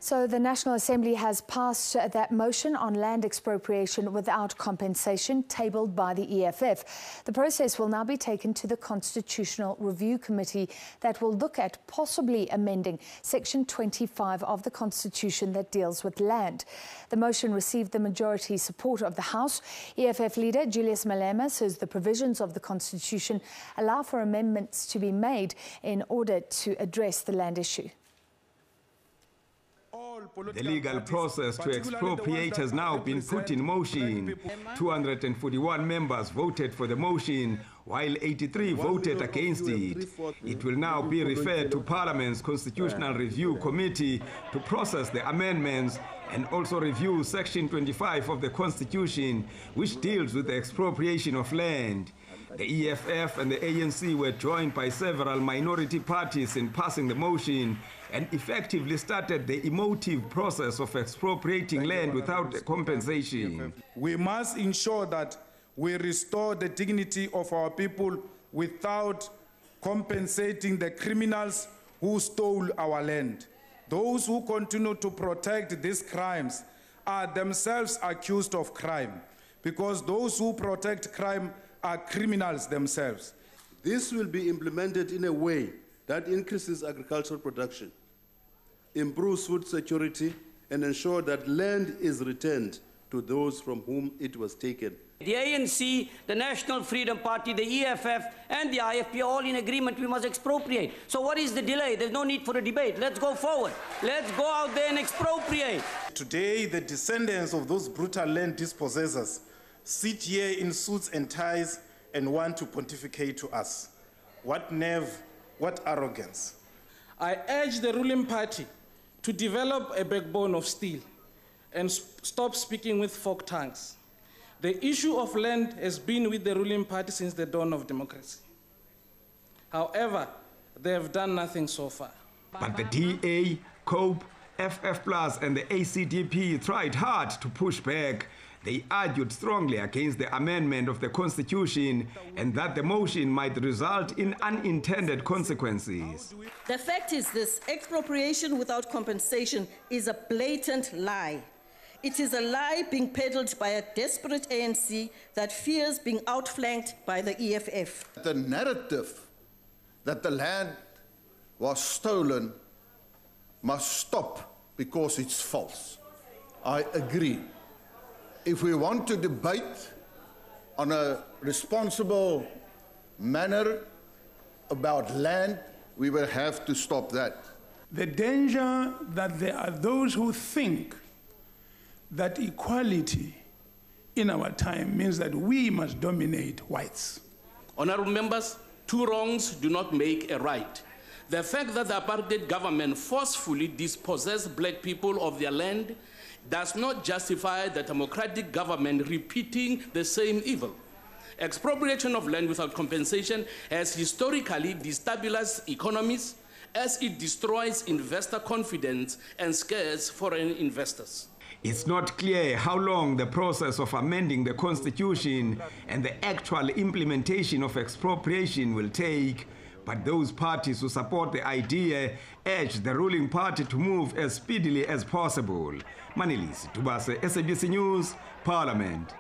So the National Assembly has passed that motion on land expropriation without compensation tabled by the EFF. The process will now be taken to the Constitutional Review Committee that will look at possibly amending Section 25 of the Constitution that deals with land. The motion received the majority support of the House. EFF leader Julius Malema says the provisions of the Constitution allow for amendments to be made in order to address the land issue. The legal process to expropriate has now been put in motion. 241 members voted for the motion, while 83 voted against it. It will now be referred to Parliament's Constitutional Review Committee to process the amendments and also review Section 25 of the Constitution, which deals with the expropriation of land. The EFF and the ANC were joined by several minority parties in passing the motion and effectively started the emotive process of expropriating land without compensation. We must ensure that we restore the dignity of our people without compensating the criminals who stole our land. Those who continue to protect these crimes are themselves accused of crime, because those who protect crime are criminals themselves. This will be implemented in a way that increases agricultural production, improves food security, and ensure that land is returned to those from whom it was taken. The ANC, the National Freedom Party, the EFF, and the IFP are all in agreement we must expropriate. So what is the delay? There's no need for a debate. Let's go forward. Let's go out there and expropriate. Today, the descendants of those brutal land dispossessors sit here in suits and ties and want to pontificate to us. What nerve, what arrogance. I urge the ruling party to develop a backbone of steel and stop speaking with forked tongues. The issue of land has been with the ruling party since the dawn of democracy. However, they have done nothing so far. But the DA, COPE, FF+, and the ACDP tried hard to push back. They argued strongly against the amendment of the Constitution and that the motion might result in unintended consequences. The fact is this: expropriation without compensation is a blatant lie. It is a lie being peddled by a desperate ANC that fears being outflanked by the EFF. The narrative that the land was stolen must stop because it's false. I agree. If we want to debate on a responsible manner about land, we will have to stop that. The danger that there are those who think that equality in our time means that we must dominate whites. Honourable members, two wrongs do not make a right. The fact that the apartheid government forcefully dispossessed black people of their land does not justify the democratic government repeating the same evil. Expropriation of land without compensation has historically destabilized economies as it destroys investor confidence and scares foreign investors. It's not clear how long the process of amending the Constitution and the actual implementation of expropriation will take, but those parties who support the idea urge the ruling party to move as speedily as possible. Manilisi Tubase, SABC News, Parliament.